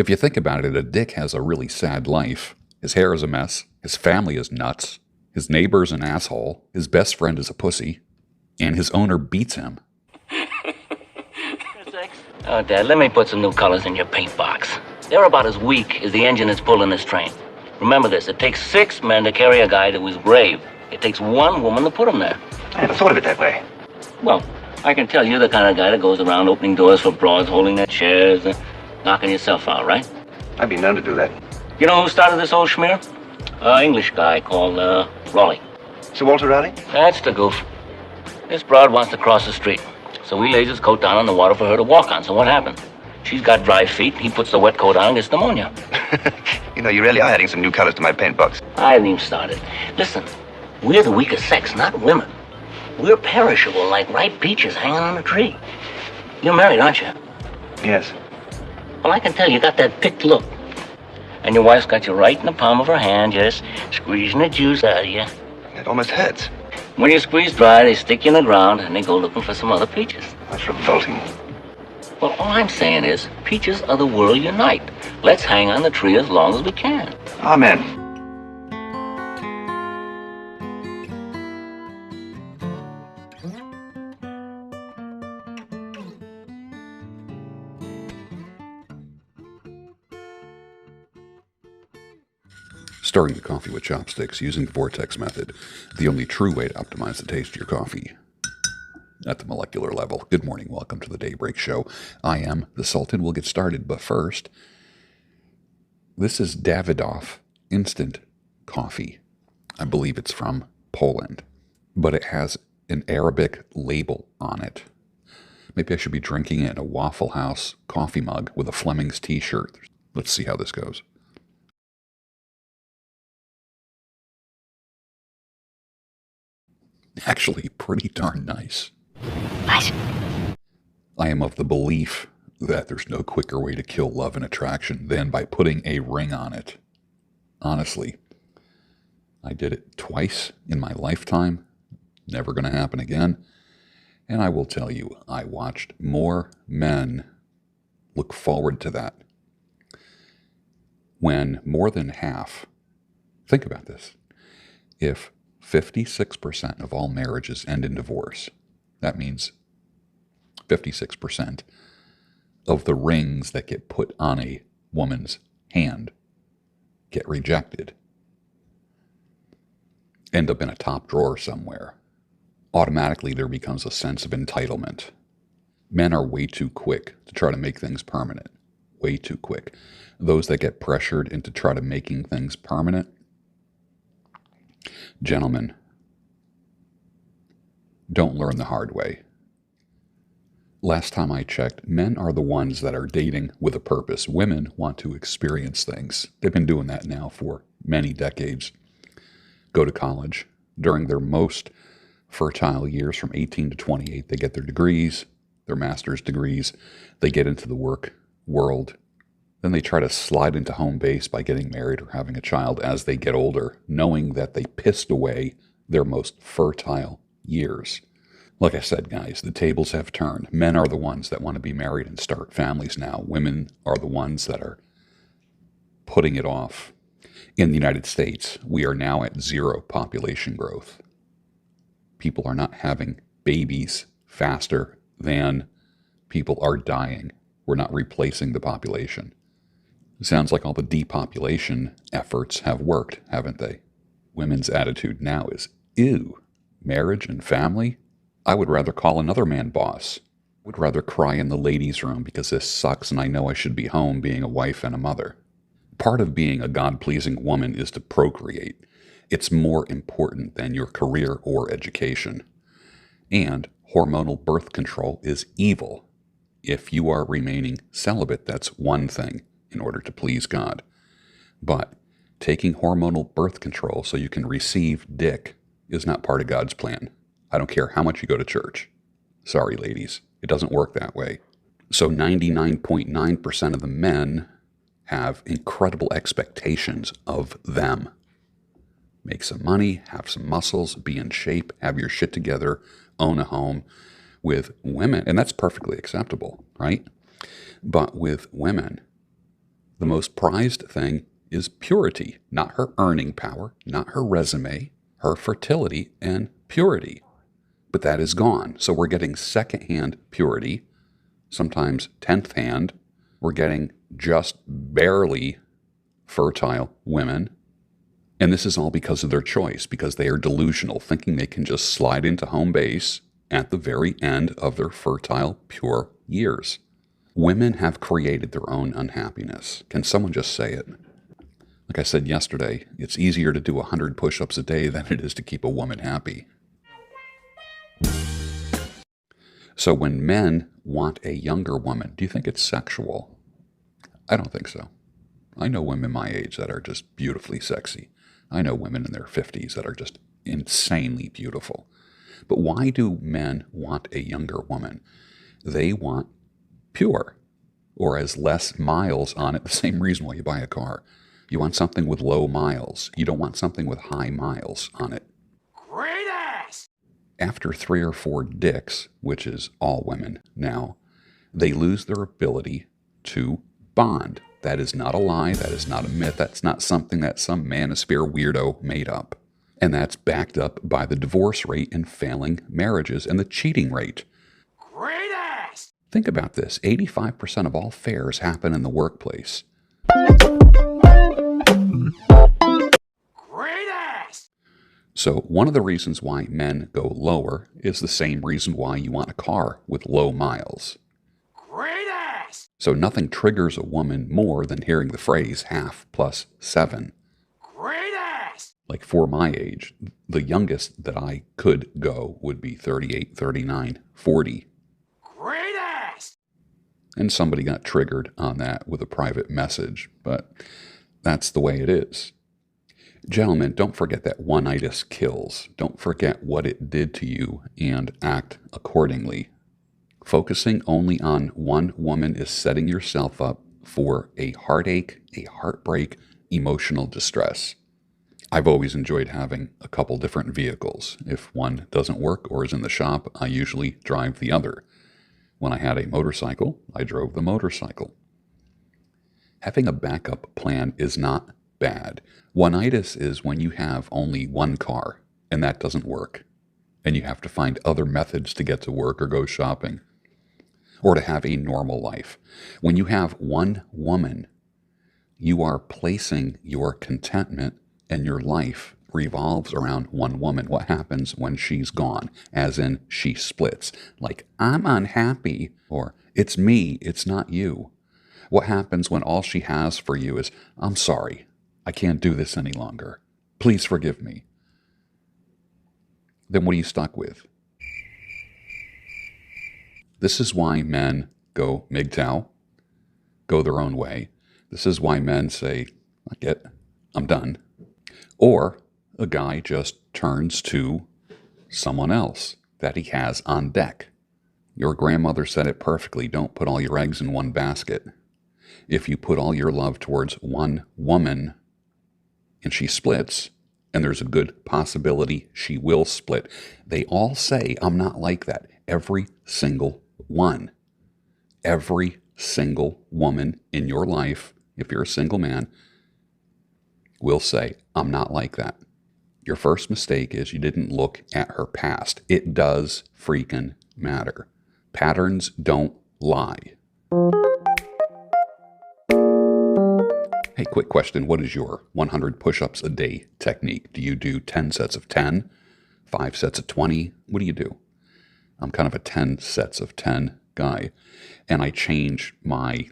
If you think about it, a dick has a really sad life. His hair is a mess. His family is nuts. His neighbor's an asshole. His best friend is a pussy. And his owner beats him. Oh, Dad, let me put some new colors in your paint box. They're about as weak as the engine that's pulling this train. Remember this, it takes 6 men to carry a guy to his grave. It takes 1 woman to put him there. I never thought of it that way. Well, I can tell you're the kind of guy that goes around opening doors for broads, holding their chairs, and knocking yourself out, right? I'd be known to do that. You know who started this whole schmear? English guy called, Raleigh. Sir Walter Raleigh? That's the goof. This broad wants to cross the street. So he lays his coat down on the water for her to walk on. So what happened? She's got dry feet. He puts the wet coat on and gets pneumonia. You know, you really are adding some new colors to my paint box. I haven't even started. Listen, we're the weaker sex, not women. We're perishable like ripe peaches hanging on a tree. You're married, aren't you? Yes. Well, I can tell you got that picked look. And your wife's got you right in the palm of her hand, just squeezing the juice out of you. It almost hurts. When you squeeze dry, they stick you in the ground and they go looking for some other peaches. That's revolting. Well, all I'm saying is, peaches of the world unite. Let's hang on the tree as long as we can. Amen. Stirring the coffee with chopsticks using the vortex method, the only true way to optimize the taste of your coffee. At the molecular level. Good morning, welcome to the Daybreak Show. I am the Sultan. We'll get started, but first, this is Davidoff Instant Coffee. I believe it's from Poland, but it has an Arabic label on it. Maybe I should be drinking it in a Waffle House coffee mug with a Fleming's t-shirt. Let's see how this goes. Actually, pretty darn nice. Nice. I am of the belief that there's no quicker way to kill love and attraction than by putting a ring on it. Honestly, I did it twice in my lifetime. Never going to happen again. And I will tell you, I watched more men look forward to that when more than half, think about this, if 56% of all marriages end in divorce, that means 56% of the rings that get put on a woman's hand get rejected, end up in a top drawer somewhere. Automatically there becomes a sense of entitlement. Men are way too quick to try to make things permanent. Way too quick. Those that get pressured into try to making things permanent, gentlemen, don't learn the hard way. Last time I checked, men are the ones that are dating with a purpose. Women want to experience things. They've been doing that now for many decades. Go to college. During their most fertile years, from 18 to 28, they get their degrees, their master's degrees. They get into the work world. Then they try to slide into home base by getting married or having a child as they get older, knowing that they pissed away their most fertile years. Like I said, guys, the tables have turned. Men are the ones that want to be married and start families now. Women are the ones that are putting it off. In the United States, we are now at 0 population growth. People are not having babies faster than people are dying. We're not replacing the population. It sounds like all the depopulation efforts have worked, haven't they? Women's attitude now is, ew, marriage and family? I would rather call another man boss. I would rather cry in the ladies' room because this sucks and I know I should be home being a wife and a mother. Part of being a God-pleasing woman is to procreate. It's more important than your career or education. And hormonal birth control is evil. If you are remaining celibate, that's one thing in order to please God. But taking hormonal birth control so you can receive dick is not part of God's plan. I don't care how much you go to church. Sorry, ladies. It doesn't work that way. So 99.9% of the men have incredible expectations of them. Make some money, have some muscles, be in shape, have your shit together, own a home. With women, and that's perfectly acceptable, right? But with women, The most prized thing is purity, not her earning power, not her resume, her fertility and purity. But that is gone. So we're getting secondhand purity, sometimes 10th hand. We're getting just barely fertile women. And this is all because of their choice, because they are delusional, thinking they can just slide into home base at the very end of their fertile, pure years. Women have created their own unhappiness. Can someone just say it? Like I said yesterday, it's easier to do 100 push-ups a day than it is to keep a woman happy. So when men want a younger woman, do you think it's sexual? I don't think so. I know women my age that are just beautifully sexy. I know women in their 50s that are just insanely beautiful. But why do men want a younger woman? They want pure, or as less miles on it, the same reason why you buy a car. You want something with low miles. You don't want something with high miles on it. Great ass! After 3 or 4 dicks, which is all women now, they lose their ability to bond. That is not a lie. That is not a myth. That's not something that some manosphere weirdo made up. And that's backed up by the divorce rate in failing marriages and the cheating rate. Great ass! Think about this. 85% of all affairs happen in the workplace. Great ass! So one of the reasons why men go lower is the same reason why you want a car with low miles. Great ass! So nothing triggers a woman more than hearing the phrase half plus 7. Great ass! Like for my age, the youngest that I could go would be 38, 39, 40. Great ass! And somebody got triggered on that with a private message, but that's the way it is. Gentlemen, don't forget that one-itis kills. Don't forget what it did to you and act accordingly. Focusing only on one woman is setting yourself up for a heartache, a heartbreak, emotional distress. I've always enjoyed having a couple different vehicles. If one doesn't work or is in the shop, I usually drive the other. When I had a motorcycle, I drove the motorcycle. Having a backup plan is not bad. One-itis is when you have only one car, and that doesn't work, and you have to find other methods to get to work or go shopping, or to have a normal life. When you have one woman, you are placing your contentment and your life revolves around one woman. What happens when she's gone? As in, she splits. Like, I'm unhappy, or it's me, it's not you. What happens when all she has for you is, I'm sorry, I can't do this any longer. Please forgive me. Then what are you stuck with? This is why men go MGTOW, go their own way. This is why men say, I'm done. Or a guy just turns to someone else that he has on deck. Your grandmother said it perfectly. Don't put all your eggs in one basket. If you put all your love towards one woman and she splits, and there's a good possibility she will split, they all say, I'm not like that. Every single one. Every single woman in your life, if you're a single man, will say, I'm not like that. Your first mistake is you didn't look at her past. It does freaking matter. Patterns don't lie. Hey, quick question. What is your 100 push-ups a day technique? Do you do 10 sets of 10, 5 sets of 20? What do you do? I'm kind of a 10 sets of 10 guy, and I change my,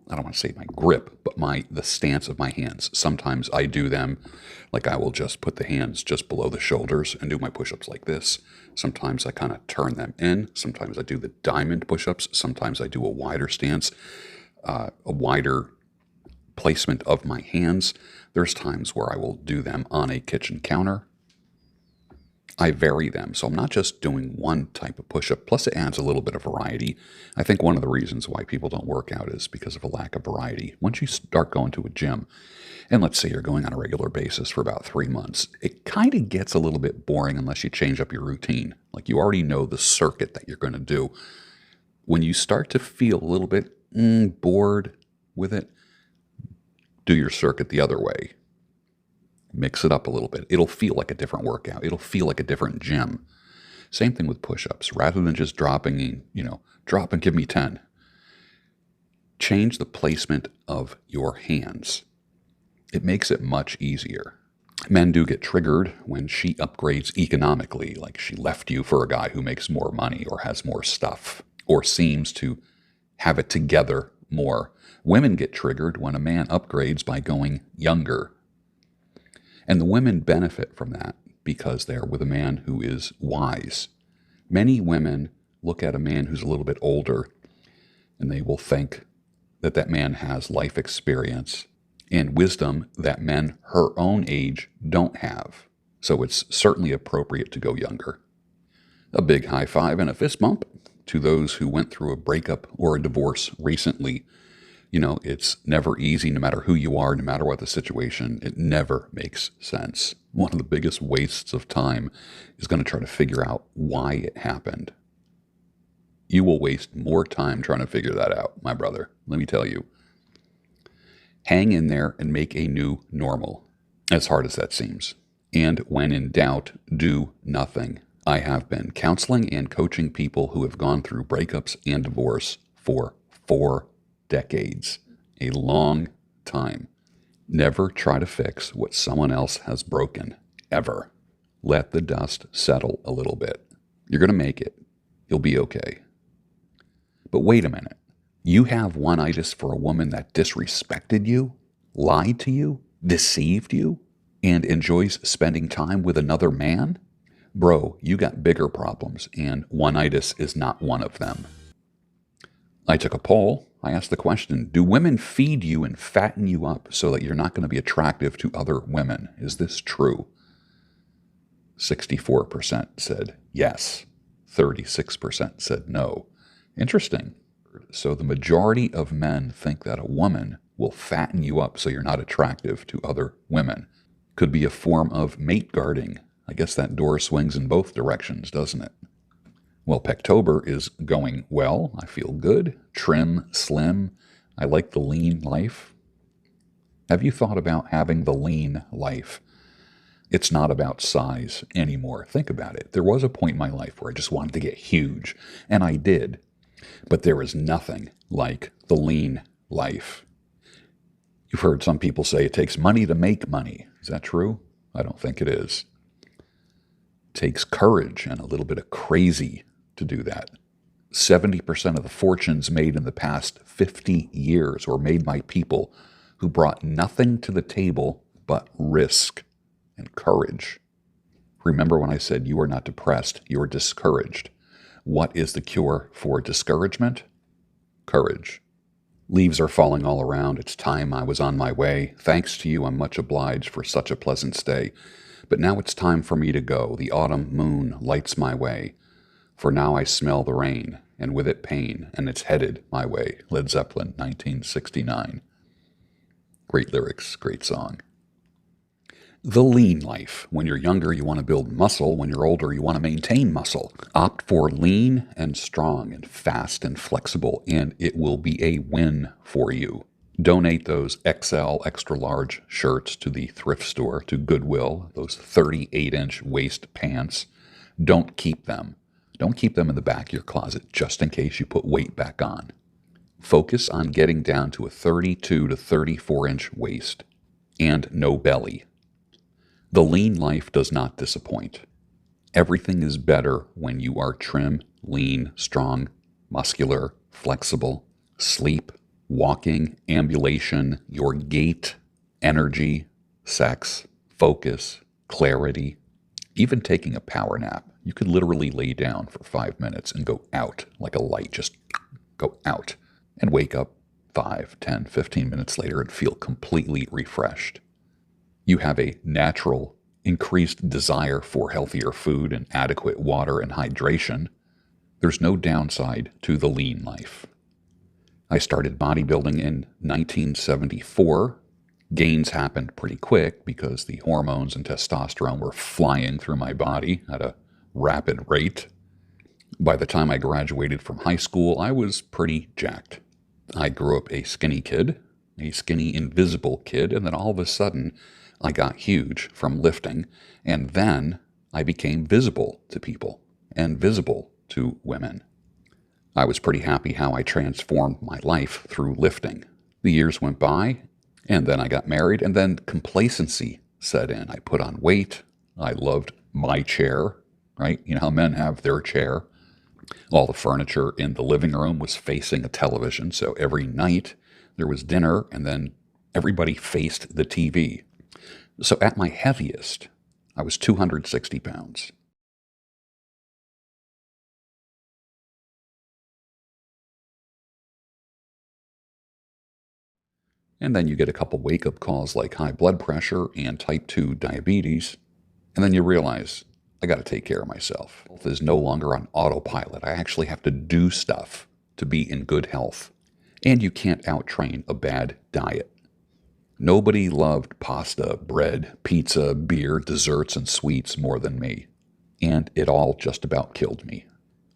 I don't want to say my grip, but the stance of my hands. Sometimes I do them like I will just put the hands just below the shoulders and do my push-ups like this. Sometimes I kind of turn them in. Sometimes I do the diamond push-ups. Sometimes I do a wider stance, a wider placement of my hands. There's times where I will do them on a kitchen counter. I vary them. So I'm not just doing one type of push-up. Plus it adds a little bit of variety. I think one of the reasons why people don't work out is because of a lack of variety. Once you start going to a gym, and let's say you're going on a regular basis for about 3 months, it kind of gets a little bit boring unless you change up your routine. Like you already know the circuit that you're going to do. When you start to feel a little bit bored with it, Do your circuit the other way. Mix it up a little bit. It'll feel like a different workout. It'll feel like a different gym. Same thing with push-ups. Rather than just dropping, drop and give me 10. Change the placement of your hands. It makes it much easier. Men do get triggered when she upgrades economically, like she left you for a guy who makes more money or has more stuff or seems to have it together more. Women get triggered when a man upgrades by going younger. And the women benefit from that because they're with a man who is wise. Many women look at a man who's a little bit older and they will think that that man has life experience and wisdom that men her own age don't have. So it's certainly appropriate to go younger. A big high five and a fist bump to those who went through a breakup or a divorce recently. It's never easy, no matter who you are, no matter what the situation. It never makes sense. One of the biggest wastes of time is going to try to figure out why it happened. You will waste more time trying to figure that out, my brother. Let me tell you. Hang in there and make a new normal, as hard as that seems. And when in doubt, do nothing. I have been counseling and coaching people who have gone through breakups and divorce for 4 decades, a long time. Never try to fix what someone else has broken, ever. Let the dust settle a little bit. You're going to make it. You'll be okay. But wait a minute. You have one-itis for a woman that disrespected you, lied to you, deceived you, and enjoys spending time with another man? Bro, you got bigger problems, and one-itis is not one of them. I took a poll. I asked the question, do women feed you and fatten you up so that you're not going to be attractive to other women? Is this true? 64% said yes. 36% said no. Interesting. So the majority of men think that a woman will fatten you up so you're not attractive to other women. Could be a form of mate guarding. I guess that door swings in both directions, doesn't it? Well, Pectober is going well. I feel good, trim, slim. I like the lean life. Have you thought about having the lean life? It's not about size anymore. Think about it. There was a point in my life where I just wanted to get huge, and I did. But there is nothing like the lean life. You've heard some people say it takes money to make money. Is that true? I don't think it is. It takes courage and a little bit of crazy to do that. 70% of the fortunes made in the past 50 years were made by people who brought nothing to the table but risk and courage. Remember when I said you are not depressed, you are discouraged. What is the cure for discouragement? Courage. Leaves are falling all around. It's time I was on my way. Thanks to you, I'm much obliged for such a pleasant stay. But now it's time for me to go. The autumn moon lights my way. For now I smell the rain, and with it pain, and it's headed my way. Led Zeppelin, 1969. Great lyrics, great song. The lean life. When you're younger, you want to build muscle. When you're older, you want to maintain muscle. Opt for lean and strong and fast and flexible, and it will be a win for you. Donate those XL extra large shirts to the thrift store, to Goodwill, those 38-inch waist pants. Don't keep them. Don't keep them in the back of your closet just in case you put weight back on. Focus on getting down to a 32 to 34-inch waist and no belly. The lean life does not disappoint. Everything is better when you are trim, lean, strong, muscular, flexible. Sleep, walking, ambulation, your gait, energy, sex, focus, clarity, even taking a power nap. You could literally lay down for 5 minutes and go out like a light, just go out and wake up 5, 10, 15 minutes later and feel completely refreshed. You have a natural, increased desire for healthier food and adequate water and hydration. There's no downside to the lean life. I started bodybuilding in 1974. Gains happened pretty quick because the hormones and testosterone were flying through my body at a rapid rate. By the time I graduated from high school, I was pretty jacked. I grew up a skinny kid, a skinny, invisible kid, and then all of a sudden I got huge from lifting, and then I became visible to people and visible to women. I was pretty happy how I transformed my life through lifting. The years went by, and then I got married, and then complacency set in. I put on weight. I loved my chair, right? You know how men have their chair. All the furniture in the living room was facing a television, so every night there was dinner, and then everybody faced the TV. So at my heaviest, I was 260 pounds. And then you get a couple wake-up calls like high blood pressure and type 2 diabetes, and then you realize, I got to take care of myself. Health is no longer on autopilot. I actually have to do stuff to be in good health. And you can't out-train a bad diet. Nobody loved pasta, bread, pizza, beer, desserts, and sweets more than me. And it all just about killed me.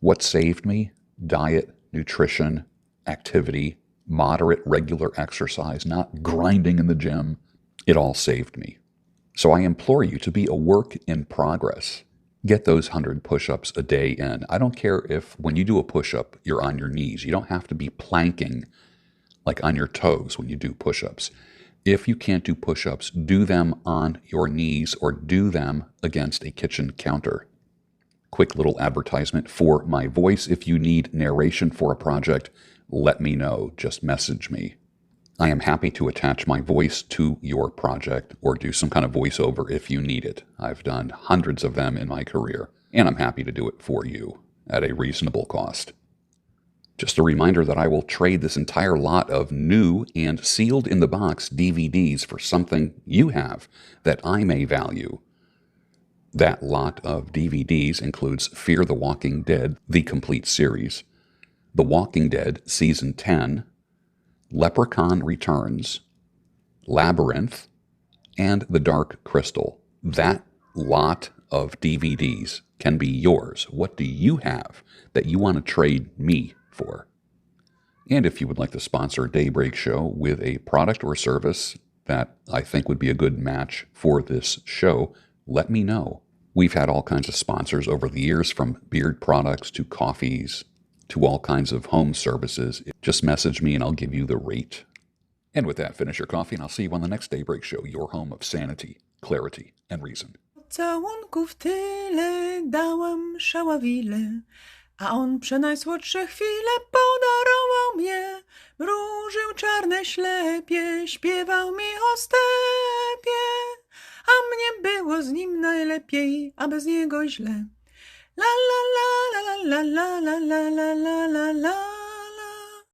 What saved me? Diet, nutrition, activity, moderate, regular exercise, not grinding in the gym. It all saved me. So I implore you to be a work in progress. Get those 100 push-ups a day in. I don't care if when you do a push-up, you're on your knees. You don't have to be planking like on your toes when you do push-ups. If you can't do push-ups, do them on your knees or do them against a kitchen counter. Quick little advertisement for my voice. If you need narration for a project, let me know. Just message me. I am happy to attach my voice to your project or do some kind of voiceover if you need it. I've done hundreds of them in my career, and I'm happy to do it for you at a reasonable cost. Just a reminder that I will trade this entire lot of new and sealed in the box DVDs for something you have that I may value. That lot of DVDs includes Fear the Walking Dead, the complete series, The Walking Dead Season 10, Leprechaun Returns, Labyrinth, and The Dark Crystal. That lot of DVDs can be yours. What do you have that you want to trade me for? And if you would like to sponsor a Daybreak Show with a product or service that I think would be a good match for this show, let me know. We've had all kinds of sponsors over the years, from beard products to coffees to all kinds of home services. Just message me and I'll give you the rate. And with that, finish your coffee and I'll see you on the next Daybreak Show, your home of sanity, clarity, and reason. Całunków tyle dałam szaławile, a on przenajsłodsze chwile podarował mnie. Mrużył czarne ślepie, śpiewał mi o stepie, a mnie było z nim najlepiej, a bez niego źle. La la la la la la la la la la la la.